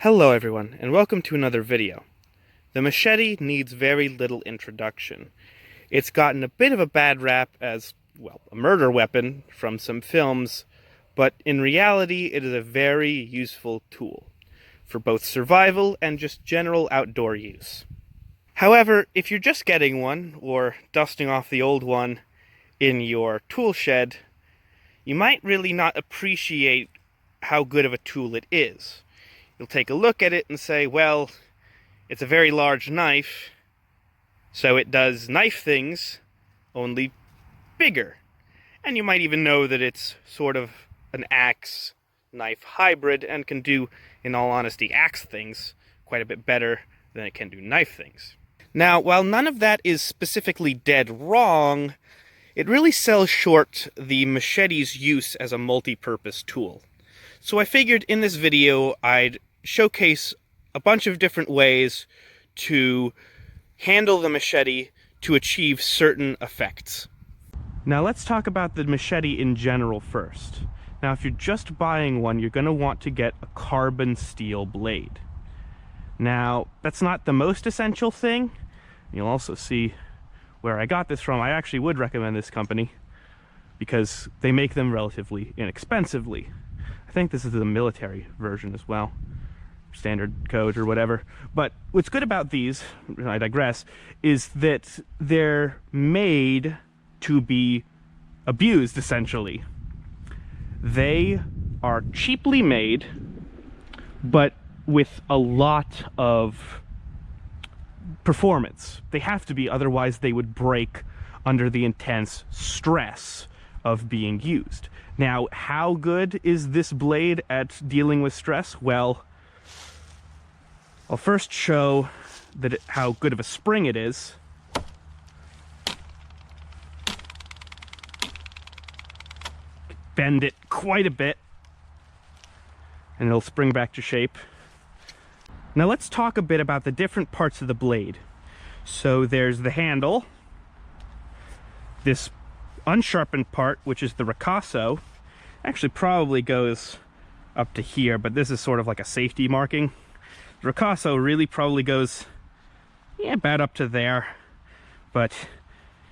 Hello everyone, and welcome to another video. The machete needs very little introduction. It's gotten a bit of a bad rap as, well, a murder weapon from some films, but in reality it is a very useful tool for both survival and just general outdoor use. However, if you're just getting one, or dusting off the old one in your tool shed, you might really not appreciate how good of a tool it is. You'll take a look at it and say, well, it's a very large knife, so it does knife things, only bigger. And you might even know that it's sort of an axe-knife hybrid and can do, in all honesty, axe things quite a bit better than it can do knife things. Now, while none of that is specifically dead wrong, it really sells short the machete's use as a multi-purpose tool. So I figured in this video I'd showcase a bunch of different ways to handle the machete to achieve certain effects. Now let's talk about the machete in general first. Now if you're just buying one, you're going to want to get a carbon steel blade. Now that's not the most essential thing. You'll also see where I got this from. I actually would recommend this company because they make them relatively inexpensively. I think this is the military version as well, standard code or whatever. But what's good about these, I digress, is that they're made to be abused, essentially. They are cheaply made, but with a lot of performance. They have to be, otherwise they would break under the intense stress of being used. Now, how good is this blade at dealing with stress? Well, I'll first show that how good of a spring it is. Bend it quite a bit, and it'll spring back to shape. Now let's talk a bit about the different parts of the blade. So there's the handle, this unsharpened part, which is the ricasso. Actually probably goes up to here, but this is sort of like a safety marking. The ricasso really probably goes, yeah, about up to there. But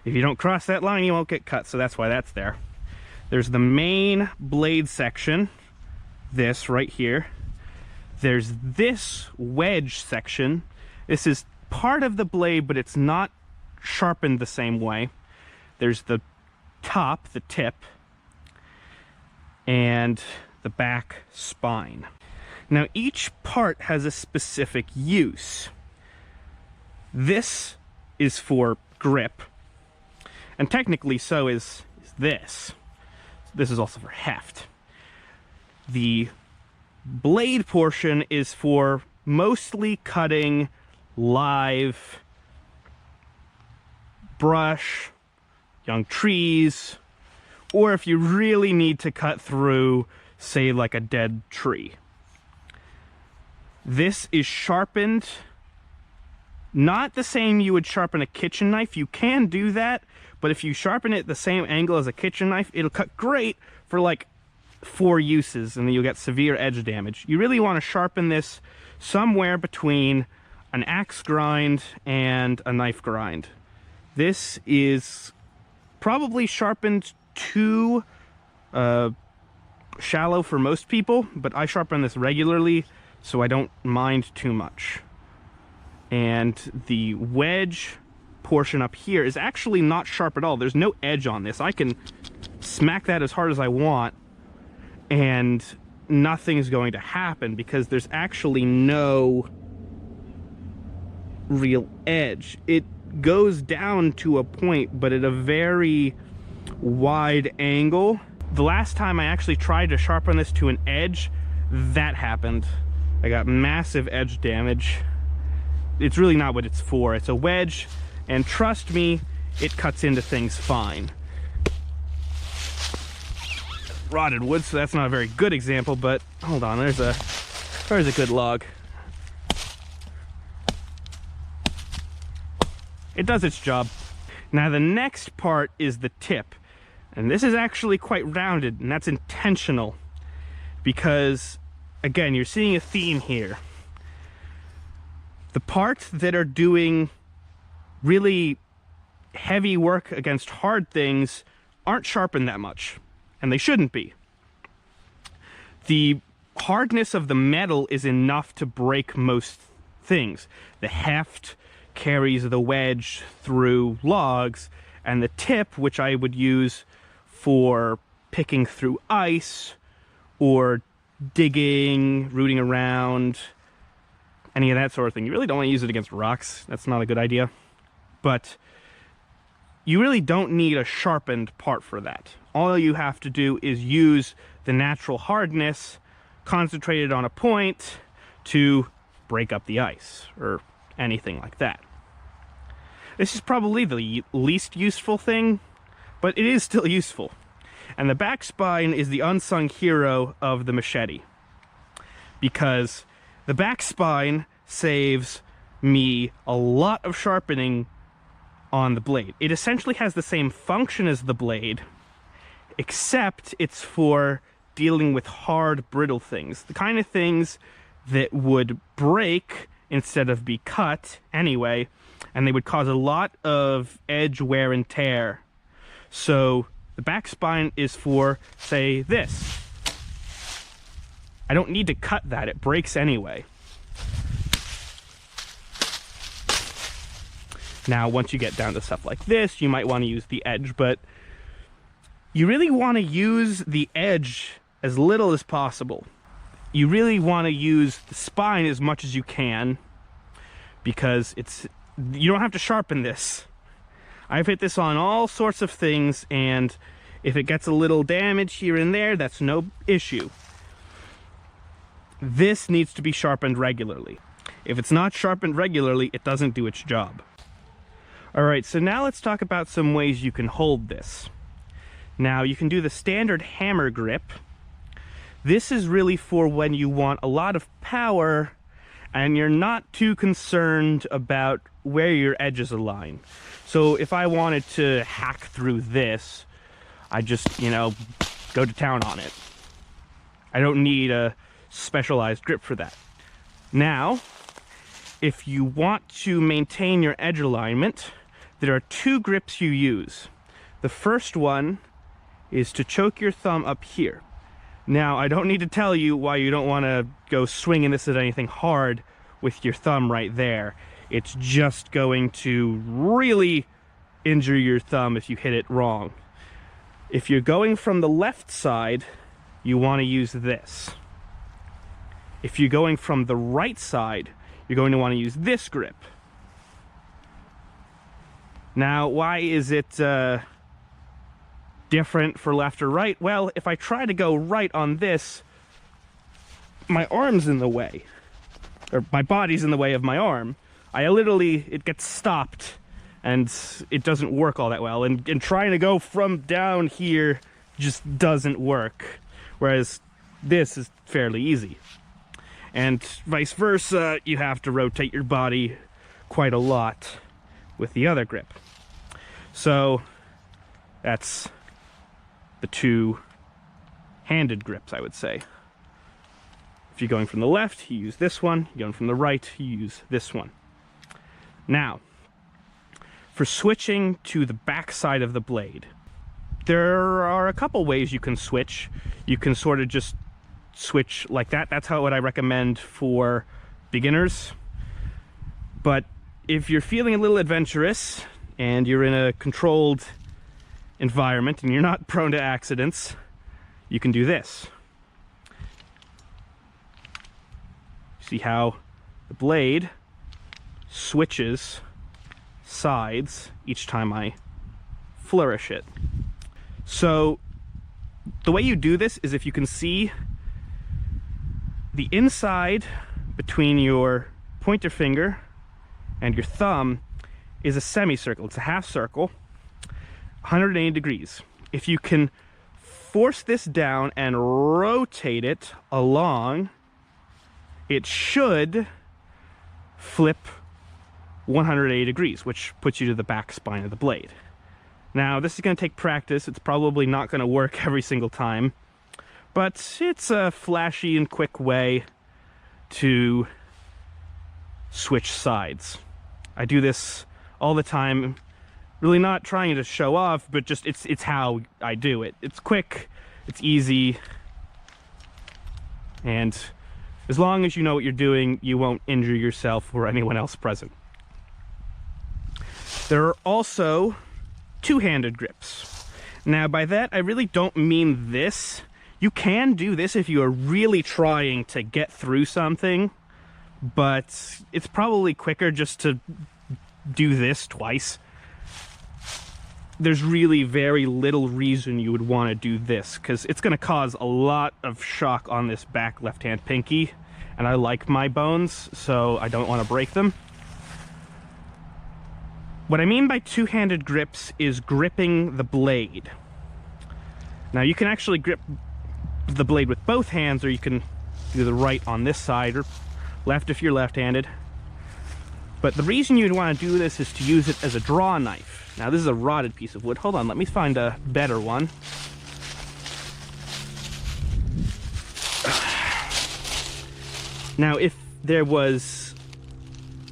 if you don't cross that line, you won't get cut, so that's why that's there. There's the main blade section, this right here. There's this wedge section. This is part of the blade, but it's not sharpened the same way. There's the top, the tip, and the back spine. Now each part has a specific use. This is for grip, and technically so is this. This is also for heft. The blade portion is for mostly cutting live brush, young trees, or if you really need to cut through, say, like a dead tree. This is sharpened, not the same you would sharpen a kitchen knife. You can do that, but if you sharpen it the same angle as a kitchen knife, it'll cut great for like 4 uses, and then you'll get severe edge damage. You really want to sharpen this somewhere between an axe grind and a knife grind. This is probably sharpened too shallow for most people, but I sharpen this regularly, so I don't mind too much. And the wedge portion up here is actually not sharp at all. There's no edge on this. I can smack that as hard as I want, and nothing's going to happen because there's actually no real edge. It goes down to a point, but at a very wide angle. The last time I actually tried to sharpen this to an edge, that happened. I got massive edge damage. It's really not what it's for. It's a wedge, and trust me, it cuts into things fine. Rotted wood, so that's not a very good example, but hold on, there's a good log. It does its job. Now the next part is the tip, and this is actually quite rounded, and that's intentional because, again, you're seeing a theme here. The parts that are doing really heavy work against hard things aren't sharpened that much, and they shouldn't be. The hardness of the metal is enough to break most things. The heft carries the wedge through logs, and the tip, which I would use for picking through ice or digging, rooting around, any of that sort of thing. You really don't want to use it against rocks. That's not a good idea. But you really don't need a sharpened part for that. All you have to do is use the natural hardness concentrated on a point to break up the ice or anything like that. This is probably the least useful thing, but it is still useful. And the back spine is the unsung hero of the machete, because the back spine saves me a lot of sharpening on the blade. It essentially has the same function as the blade, except it's for dealing with hard, brittle things. The kind of things that would break instead of be cut anyway, and they would cause a lot of edge wear and tear. So the back spine is for, say, this. I don't need to cut that, it breaks anyway. Now, once you get down to stuff like this, you might want to use the edge, but you really want to use the edge as little as possible. You really want to use the spine as much as you can, because you don't have to sharpen this. I've hit this on all sorts of things, and if it gets a little damage here and there, that's no issue. This needs to be sharpened regularly. If it's not sharpened regularly, it doesn't do its job. Alright, so now let's talk about some ways you can hold this. Now, you can do the standard hammer grip. This is really for when you want a lot of power and you're not too concerned about where your edges align. So if I wanted to hack through this, I just, go to town on it. I don't need a specialized grip for that. Now, if you want to maintain your edge alignment, there are two grips you use. The first one is to choke your thumb up here. Now, I don't need to tell you why you don't want to go swinging this at anything hard with your thumb right there. It's just going to really injure your thumb if you hit it wrong. If you're going from the left side, you want to use this. If you're going from the right side, you're going to want to use this grip. Now, why is it different for left or right? Well, if I try to go right on this, my arm's in the way, or my body's in the way of my arm. It gets stopped, and it doesn't work all that well. And trying to go from down here just doesn't work, whereas this is fairly easy. And vice versa, you have to rotate your body quite a lot with the other grip. So that's the two-handed grips, I would say. If you're going from the left, you use this one. You're going from the right, you use this one. Now, for switching to the back side of the blade, there are a couple ways you can switch. You can sort of just switch like that. That's what I recommend for beginners. But if you're feeling a little adventurous and you're in a controlled environment and you're not prone to accidents, you can do this. See how the blade switches sides each time I flourish it. So the way you do this is, if you can see, the inside between your pointer finger and your thumb is a semicircle. It's a half circle, 180 degrees. If you can force this down and rotate it along, it should flip 180 degrees, which puts you to the back spine of the blade. Now, this is going to take practice. It's probably not going to work every single time, but it's a flashy and quick way to switch sides. I do this all the time, really not trying to show off, but just it's how I do it. It's quick, it's easy, and as long as you know what you're doing, you won't injure yourself or anyone else present. There are also two-handed grips. Now, by that, I really don't mean this. You can do this if you are really trying to get through something, but it's probably quicker just to do this twice. There's really very little reason you would want to do this, because it's going to cause a lot of shock on this back left-hand pinky, and I like my bones, so I don't want to break them. What I mean by two-handed grips is gripping the blade. Now, you can actually grip the blade with both hands, or you can do the right on this side, or left if you're left-handed. But the reason you'd want to do this is to use it as a draw knife. Now, this is a rotted piece of wood. Hold on, let me find a better one. Now, if there was,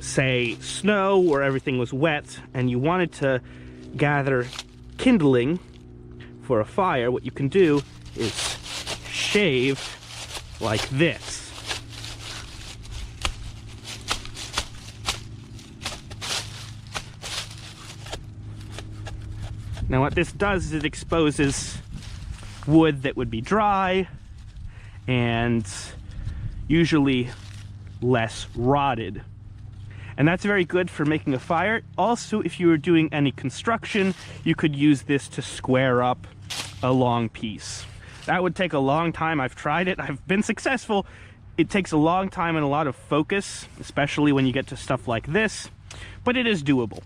say, snow or everything was wet and you wanted to gather kindling for a fire, what you can do is shave like this. Now what this does is it exposes wood that would be dry and usually less rotted. And that's very good for making a fire. Also, if you were doing any construction, you could use this to square up a long piece. That would take a long time. I've tried it. I've been successful. It takes a long time and a lot of focus, especially when you get to stuff like this, but it is doable.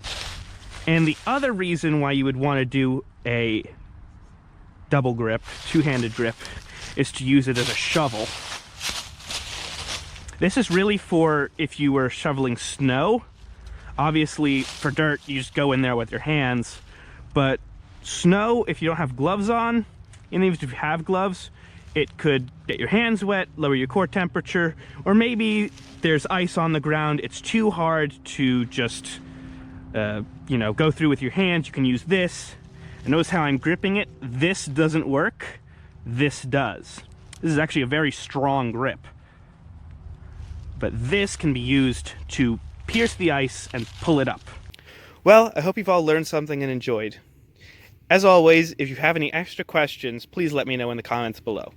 And the other reason why you would want to do a double grip, two-handed grip, is to use it as a shovel. This is really for if you were shoveling snow. Obviously, for dirt, you just go in there with your hands. But snow, if you don't have gloves on, and even if you have gloves, it could get your hands wet, lower your core temperature, or maybe there's ice on the ground. It's too hard to just, you know, go through with your hands. You can use this. And notice how I'm gripping it. This doesn't work. This does. This is actually a very strong grip. But this can be used to pierce the ice and pull it up. Well, I hope you've all learned something and enjoyed. As always, if you have any extra questions, please let me know in the comments below.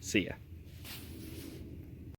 See ya.